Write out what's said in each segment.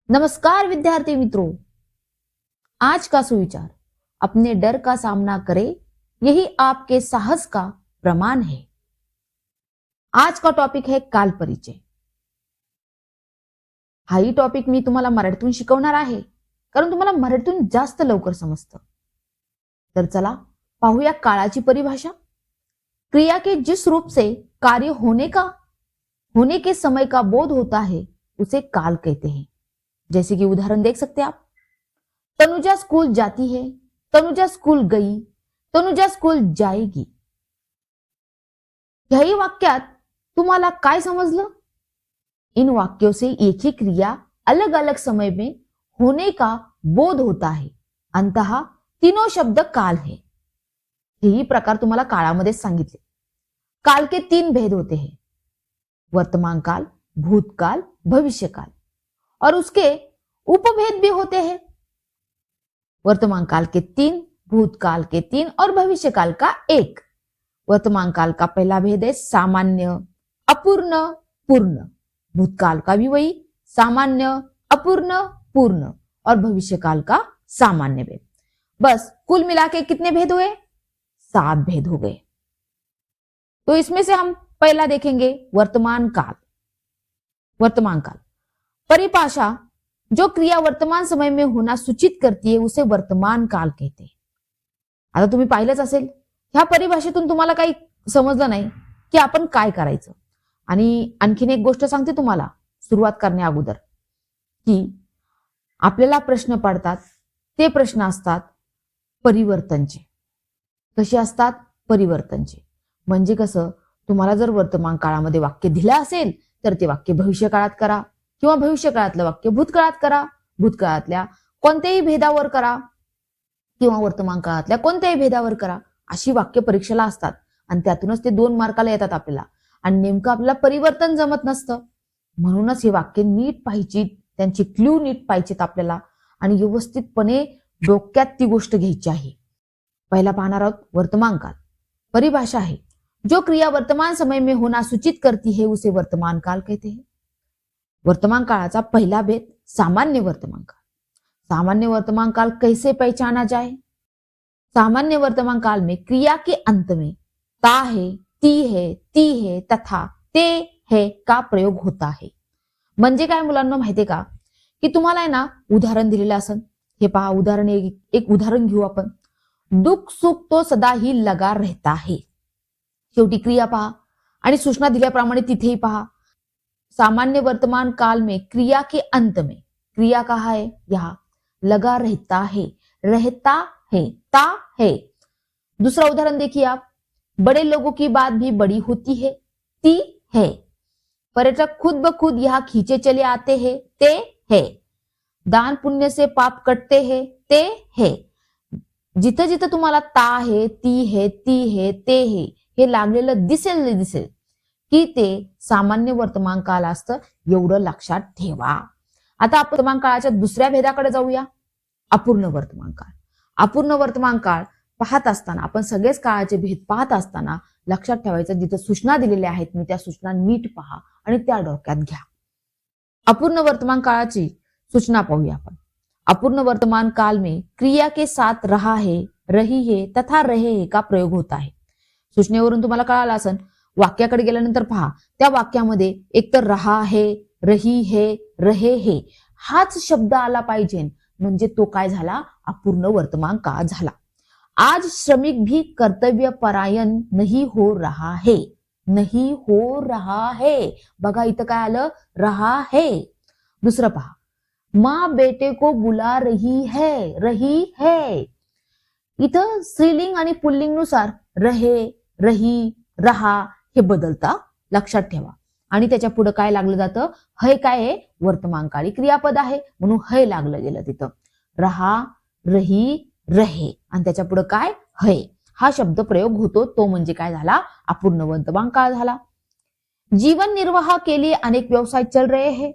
नमस्कार विद्यार्थी मित्रों, आज का सुविचार अपने डर का सामना करें, यही आपके साहस का प्रमाण है। आज का टॉपिक है काल परिचय। हाही टॉपिक मी तुम्हाला मराठीतून शिकवणार आहे, कारण तुम्हाला मराठीतून जास्त लवकर समजतं। तर चला पाहूया काळाची परिभाषा। क्रिया के जिस रूप से कार्य होने के समय का बोध होता है उसे काल कहते हैं। जैसे कि उदाहरण देख सकते हैं आप, तनुजा स्कूल जाती है, तनुजा स्कूल गई, तनुजा स्कूल जाएगी। याही वाक्यात तुम्हाला काय समजलं? इन वाक्यों से एक ही क्रिया अलग अलग समय में होने का बोध होता है, अंततः तीनों शब्द काल है। यही प्रकार तुम्हाला काळामध्ये सांगितले। काल के तीन भेद होते हैं, वर्तमान काल, भूतकाल, भविष्यकाल, और उसके उपभेद भी होते हैं। वर्तमान काल के तीन, भूतकाल के तीन और भविष्य काल का एक। वर्तमान काल का पहला भेद है सामान्य, अपूर्ण, पूर्ण। भूतकाल का भी वही सामान्य, अपूर्ण, पूर्ण, और भविष्य काल का सामान्य भेद। बस कुल मिला के कितने भेद हुए? 7 भेद हो गए। तो इसमें से हम पहला देखेंगे वर्तमान काल। वर्तमान काल परिभाषा, जो क्रिया वर्तमान समय में होना सूचित करती है उसे वर्तमान काल कहते हैं। आता तुम्ही पाहिलंच असेल, ह्या परिभाषेतून तुम्हाला काही समजलं नाही की आपण काय करायचं। आणि आणखीन एक गोष्ट सांगते तुम्हाला सुरुवात करण्या अगोदर, की आपल्याला प्रश्न पडतात, ते प्रश्न असतात परिवर्तनचे। कसे असतात? परिवर्तनचे। म्हणजे कसं, तुम्हाला जर वर्तमान काळामध्ये वाक्य दिलं असेल तर ते वाक्य भविष्य काळात करा, किंवा भविष्य काळातलं वाक्य भूतकाळात करा, भूतकाळातल्या कोणत्याही भेदावर करा, किंवा वर्तमान काळातल्या कोणत्याही भेदावर करा। अशी वाक्य परीक्षेला असतात आणि त्यातूनच ते 2 मार्काला येतात आपल्याला। आणि नेमकं आपल्याला परिवर्तन जमत नसतं, म्हणूनच हे वाक्य नीट पाहिजेत, त्यांची क्लू नीट पाहिजेत आपल्याला, आणि व्यवस्थितपणे डोक्यात ती गोष्ट घ्यायची आहे। पहिला पाहणार आहोत वर्तमान काल। परिभाषा है, जो क्रिया वर्तमान समय में होना सूचित करती है उसे वर्तमान काल कहते हैं। वर्तमान काळाचा पहिला भेद सामान्य वर्तमान काल। सामान्य वर्तमान काल कैसे पहचाना जाए? सामान्य वर्तमान काल में क्रिया के अंत में ता है, ती है, ती है तथा ते है का प्रयोग होता है। म्हणजे काय मुलांना माहितीये का, की तुम्हाला आहे ना उदाहरण दिलेलं असेल। हे पहा उदाहरण, एक उदाहरण घेऊ आपण। दुख सुख तो सदा ही लगा रहता है। शेवटी क्रिया पहा आणि सूचना दिल्याप्रमाणे तिथेही पहा। सामान्य वर्तमान काल में क्रिया के अंत में, क्रिया कहा है यहाँ, लगा रहता है, रहता है, ता है। दूसरा उदाहरण देखिए आप, बड़े लोगों की बात भी बड़ी होती है, ती है। पर्यटक खुद ब खुद यहाँ खींचे चले आते हैं, ते है। दान पुण्य से पाप कटते हैं, ते है। जिथं जिथं तुम्हाला ता है, ती है, ती है, ते है हे लागलेलं दिसेल की ते सामान्य वर्तमान काल असतं, एवढं लक्षात ठेवा। आता आपण वर्तमान काळाच्या दुसऱ्या भेदाकडे जाऊया, अपूर्ण वर्तमान काळ। अपूर्ण वर्तमान काळ पाहत असताना, आपण सगळेच काळाचे भेद पाहत असताना लक्षात ठेवायचं, जिथे सूचना दिलेल्या आहेत मी त्या सूचना नीट पहा आणि त्या डोक्यात घ्या। अपूर्ण वर्तमान काळाची सूचना पाहूया आपण। अपूर्ण वर्तमान काल में क्रिया के साथ रहा है, रही है तथा रहे है का प्रयोग होता है। सूचनेवरून तुम्हाला कळालं असेल, वाक्याकडे गेल्यानंतर पहा, त्या वाक्यामध्ये एकतर रहा है, रही है, रहे है हाच शब्द आला पाहिजे, म्हणजे तो काय झाला? अपूर्ण वर्तमान काळ झाला। आज श्रमिक भी कर्तव्य परायण नहीं हो रहा है, नहीं हो रहा है। बघा इथं काय आलं? रहा है। दुसरं पहा, माँ बेटे को बुला रही है। इथं स्त्रीलिंग आणि पुल्लिंग नुसार रहे, रही, रहा हे बदलता, लक्षात ठेवा। आणि त्याच्या पुढे काय लागलं जातं? है काय आहे? वर्तमान काळी क्रियापद आहे, म्हणून है लागलं गेलं तिथं। रहा, रही, रहे, आणि त्याच्या पुढे काय? है हा शब्द प्रयोग होतो, तो म्हणजे काय झाला? अपूर्ण वर्तमान काळ झाला। जीवन निर्वाह के लिए अनेक व्यवसाय चल रहे हैं,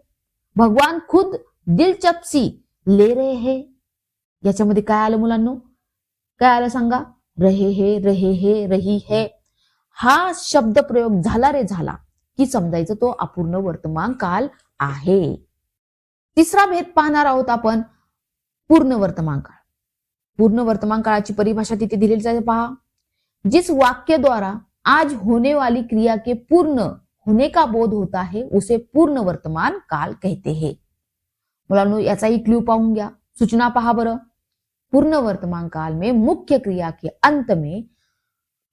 भगवान खुद दिलचस्पी ले रहे हैं। याच्यामध्ये काय आलं मुलांनो? काय आलं सांगा? रहे है, रही है हा शब्द प्रयोग झाला रे झाला की समजायचं तो अपूर्ण वर्तमान काल आहे। तिसरा भेद पाहणार आहोत आपण पूर्ण वर्तमान काळ. पूर्ण वर्तमान काळाची परिभाषा तिथे दिलेली आहे पहा. जिस वाक्य द्वारा आज होने वाली क्रिया के पूर्ण होने का बोध होता है उसे पूर्ण वर्तमान काल कहते हैं. मुलांनो याचाही क्ल्यू पाहून घ्या. सूचना पहा बरं. पूर्ण वर्तमान काल में मुख्य क्रिया के अंत में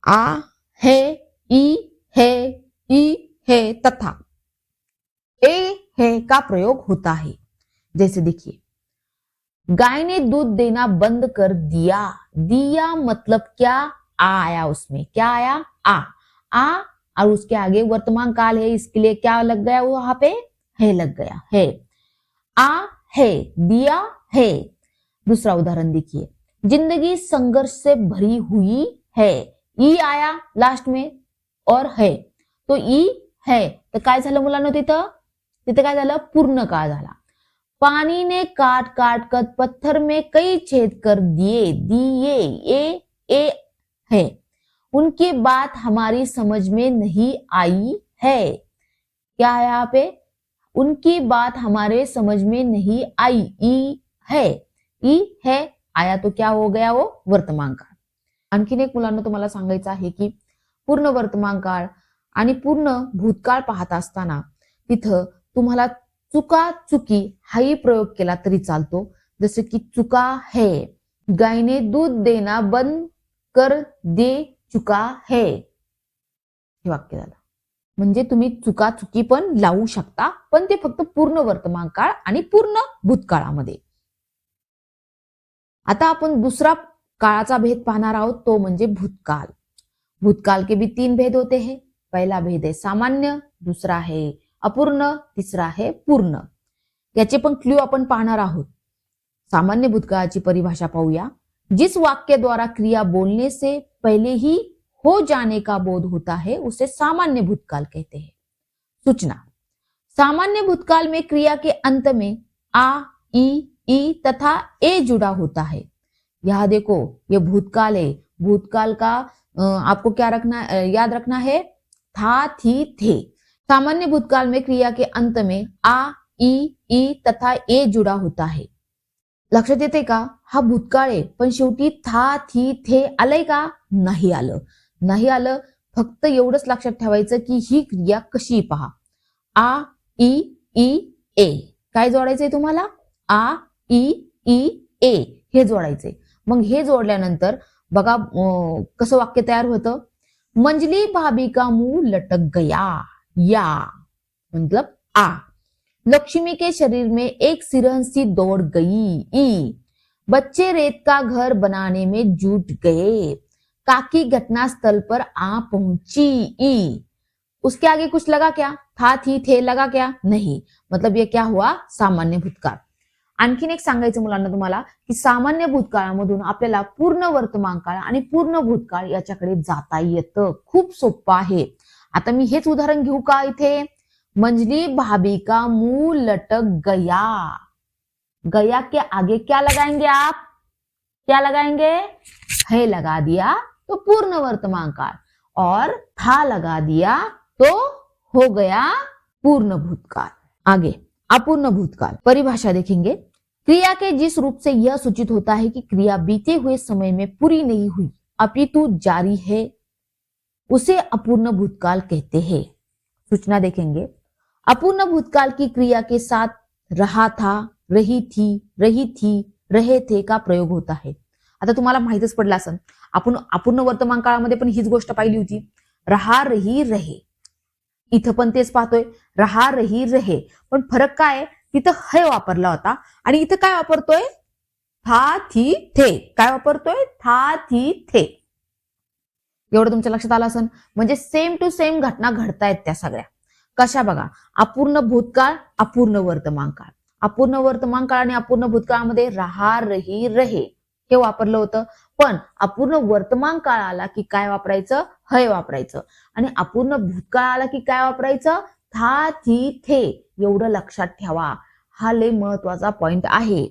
आ, है, ई है तथा ए है का प्रयोग होता है. जैसे देखिए, गाय ने दूध देना बंद कर दिया. दिया मतलब क्या? आ आया उसमें. क्या आया? आ और उसके आगे वर्तमान काल है, इसके लिए क्या लग गया वहां पे? है लग गया. है. आ है, दिया है. दूसरा उदाहरण देखिए, जिंदगी संघर्ष से भरी हुई है. ई आया लास्ट में और है, तो ई है. तर काय झालं मुलांना तिथे काय झालं? पूर्ण काळ झाला. पानी ने काट काट कर पत्थर में कई छेद कर दिए. दिए ए है. उनकी बात हमारी समझ में नहीं आई है. क्या है यहाँ पे? उनकी बात हमारे समझ में नहीं आई. ई है आया तो क्या हो गया? वो वर्तमान काळ. आणखीन एक मुलांना तुम्हाला सांगायचं आहे की पूर्ण वर्तमान काळ आणि पूर्ण भूतकाळ पाहत असताना तिथं तुम्हाला चुका चुकी हाही प्रयोग केला तरी चालतो. जसे की चुका है, गायने दूध देना बंद कर दे चुका है, हे वाक्य झालं. म्हणजे तुम्ही चुका चुकी पण लावू शकता, पण ते फक्त पूर्ण वर्तमान काळ आणि पूर्ण भूतकाळामध्ये. आता आपण दुसरा काळाचा भेद पाहणार आहोत, तो म्हणजे भूतकाल. भूतकाल के भी 3 भेद होते हैं. पहला भेद है सामान्य, दूसरा है अपूर्ण, तीसरा है पूर्ण. याचे पण क्ल्यू आपण पाहणार आहोत. सामान्य भूतकाळाची परिभाषा पाहूया. जिस वाक्य द्वारा क्रिया बोलने से पहले ही हो जाने का बोध होता है उसे सामान्य भूतकाल कहते हैं. सूचना, सामान्य भूतकाल में क्रिया के अंत में आ, ई तथा ए जुड़ा होता है. यहां देखो, ये भूतकाल है. भूतकाल का आपको क्या रखना, याद रखना है? था, थी, थे. सामान्य भूतकाल में क्रिया के अंत में आ, ई तथा ए जुड़ा होता है. लक्षात येते का? हा भूतकाळ आहे, पण शेवटी था, थी, थे आलंय का? नाही आलं. फक्त एवढंच लक्षात ठेवायचं की ही क्रिया कशी पहा. आ, ई, ए. काय जोडायचंय तुम्हाला? आ, ई, ए हे जोडायचंय. मग हे जोडल्यानंतर बघा कसं वाक्य तयार होतं. मंजली भाभी का मुंह लटक गया. या मतलब आ. लक्ष्मी के शरीर में एक सिरहन सी दौड़ गई. ई. बच्चे रेत का घर बनाने में जुट गए. काकी घटनास्थल पर आ पहुंची. ई. उसके आगे कुछ लगा क्या? था, थी, थे लगा क्या? नहीं. मतलब ये क्या हुआ? सामान्य भूतकाळ. आणखीन एक सांगायचं मुलांना तुम्हाला की सामान्य भूतकाळामधून आपल्याला पूर्ण वर्तमान काळ आणि पूर्ण भूतकाळ याच्याकडे जाता येतं. खूप सोपं आहे. आता मी हेच उदाहरण घेऊ का इथे? मंजली भाभी का मुंह लटक गया. गया के आगे क्या लगाएंगे आप? क्या लगाएंगे? है लगा दिया तो पूर्ण वर्तमान काळ, और था लगा दिया तो हो गया पूर्ण भूतकाल. आगे अपूर्ण भूतकाल. परिभाषा देखेंगे. क्रिया के जिस रूप से यह सूचित होता है कि क्रिया बीते हुए समय में पूरी नहीं हुई अपितु जारी है, उसे अपूर्ण भूतकाल कहते हैं. सूचना देखेंगे. अपूर्ण भूतकाल की क्रिया के साथ रहा था, रही थी, रहे थे का प्रयोग होता है. आता तुम्हाला माहितच पडलं असेल, आपण अपूर्ण वर्तमान काळामध्ये पण हीच गोष्ट पाहिली होती. रहा, रही, रहे. इथं पण तेच पाहतोय, रहा, रही, रहे. पण फरक काय? तिथं है वापरला होता आणि इथं काय वापरतोय? था, थी, थे. काय वापरतोय? था, थी, थे. एवढं तुमच्या लक्षात आलं असेल. म्हणजे सेम टू सेम घटना घडतायत त्या सगळ्या. कशा बघा? अपूर्ण भूतकाळ, अपूर्ण वर्तमान काळ. अपूर्ण वर्तमान काळ आणि अपूर्ण भूतकाळामध्ये रहा, रही, रहे हे वापरलं होतं. पण अपूर्ण वर्तमान काळ आला की काय वापरायचं? है वापरायचं. आणि अपूर्ण भूतकाळ आला की काय वापरायचं? था, थी, थे. एवढं लक्षात ठेवा. हा लय महत्वाचा पॉइंट आहे.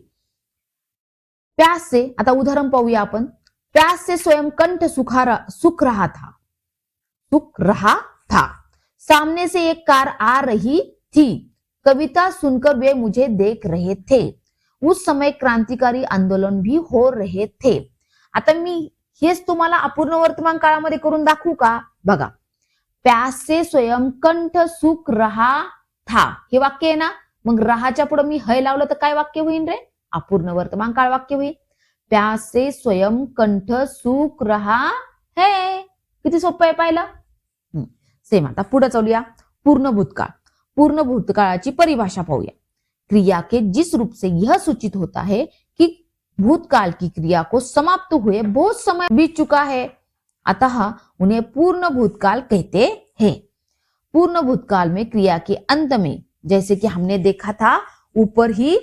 प्यास से, आता उदाहरण पाहूया आपण. प्यास से स्वयं कंठ सुख रहा था. सामने से एक कार आ रही थी. कविता सुनकर वे मुझे देख रहे थे। उस समय क्रांतिकारी आंदोलन भी हो रहे थे। आता मी हेच तुम्हाला अपूर्ण वर्तमान काळामध्ये करून दाखवू का? बघा, प्यासे स्वयं कंठ सुख रहा था, हे वाक्य आहे ना. मग रहाच्या पुढे मी हय लावलं तर काय वाक्य होईल रे? अपूर्ण वर्तमान काळ वाक्य होईल. प्यासे स्वयं कंठ सुख रहा है. किती सोपं आहे पाहिलं? सेम. आता पुढे चालूया. पूर्ण भूतकाळ. पूर्ण भूतकाळाची परिभाषा पाहूया. क्रिया के जिस रूप से यह सूचित होता है कि भूतकाल की क्रिया को समाप्त हुए बहुत समय बीत चुका है, अतः उन्हें पूर्ण भूतकाल कहते हैं। पूर्ण भूतकाल में क्रिया के अंत में, जैसे कि हमने देखा था ऊपर ही,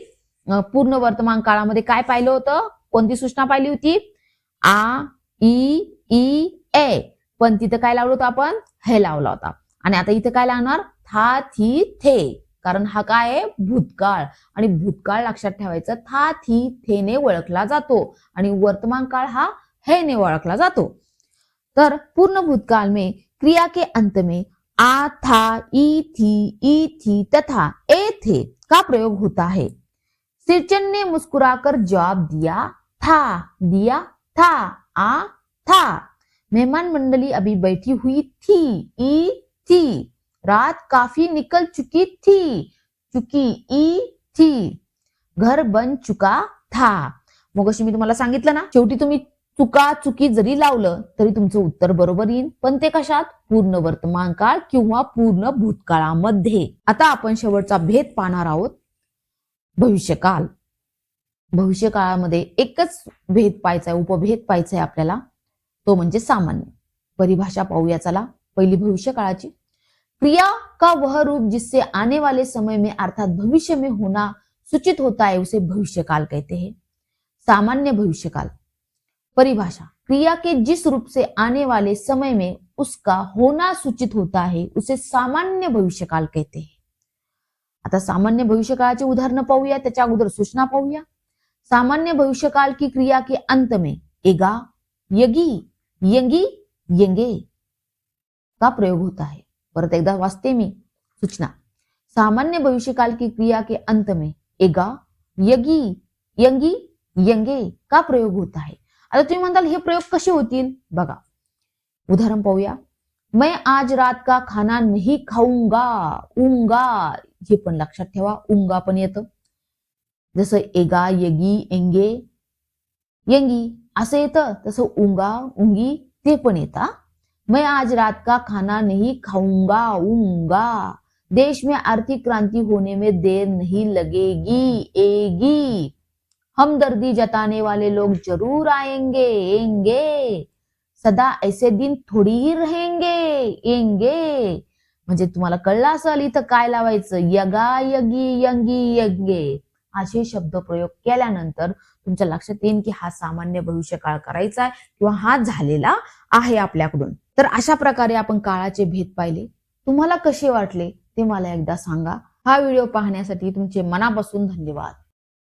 पूर्ण वर्तमान काळामध्ये काय पाहिलं होतं? कोणती सूचना पाहिली होती? आ, ई, ई, ए. पण तिथं काय लावलं होतं आपण? हे लावला होता. आणि आता इथं काय लावणार? था, थी, थे. कारण हा काय आहे? भूतकाळ. आणि भूतकाळ लक्षात ठेवायचं, था, थी, थेने ओळखला जातो आणि वर्तमान काळ हा हेने ओळखला जातो. तर पूर्ण भूतकाल में क्रिया के अंत में आ, था, ई थी तथा ए थे का प्रयोग होता है। सिरचन ने मुस्कुराकर जवाब दिया था, आ था। मेहमान मंडली अभी बैठी हुई थी, ई थी। रात काफी निकल चुकी ई थी। घर बन चुका था। मग अशी मी तुम्हाला सांगितलं ना, शेवटी तुम्ही चुकी जरी लावलं तरी तुमचं उत्तर बरोबर येईल. पण ते कशात? पूर्ण वर्तमान काळ किंवा पूर्ण भूतकाळामध्ये. आता आपण शेवटचा भेद पाहणार आहोत, भविष्यकाल. भविष्यकाळामध्ये एकच भेद पाहायचा आहे, उपभेद पाहायचा आहे आपल्याला, तो म्हणजे सामान्य. परिभाषा पाहूया चला. पहिली भविष्यकाळाची. क्रिया का वह रूप जिससे आने वाले समय में अर्थात भविष्य में होना सूचित होता है उसे भविष्यकाल कहते हैं। सामान्य भविष्यकाल. परिभाषा, क्रिया के जिस रूप से आने वाले समय में उसका होना सूचित होता है उसे सामान्य भविष्यकाल कहते हैं. आता सामान्य भविष्यकाळाचे उदाहरण पाहूया, त्याच्या अगोदर सूचना पाहूया. सामान्य भविष्यकाल की क्रिया के अंत में एगा, यगी, यंगी, यंगे का प्रयोग होता है. परत एकदा वाचते मी सूचना. सामान्य भविष्यकाल की क्रिया के अंत में एगा, यगी, यंगी, यंगे का प्रयोग होता है. आता तुम्ही म्हणाल हे प्रयोग कसे होतील? बघा, उदाहरण पाहूया. मैं आज रात का खाना नहीं खाऊंगा, उंगा. हे पण लक्षात ठेवा, उंगा पण येतं. जसं एगा, यगी, एंगे, यंगी असं येतं, तसं उंगा, उंगी ते पण येतं. मैं आज रात का खाना नहीं खाऊंगा, उंगा. देश में आर्थिक क्रांति होने में देर नहीं लगेगी, एगी. हमदर्दी जताने वाले लोग जरूर आएंगे, सदा ऐसे दिन थोडी ही रहेंगे, येंगे. म्हणजे तुम्हाला कळलं असेल इथं काय लावायचं? यगा, यगी, यंगी, यंगे असे शब्द प्रयोग केल्यानंतर तुमच्या लक्षात येईल की हा सामान्य भविष्यकाळ करायचा आहे किंवा हा झालेला आहे आपल्याकडून. तर अशा प्रकारे आपण काळाचे भेद पाहिले. तुम्हाला कसे वाटले ते मला एकदा सांगा. हा व्हिडिओ पाहण्यासाठी तुमचे मनापासून धन्यवाद.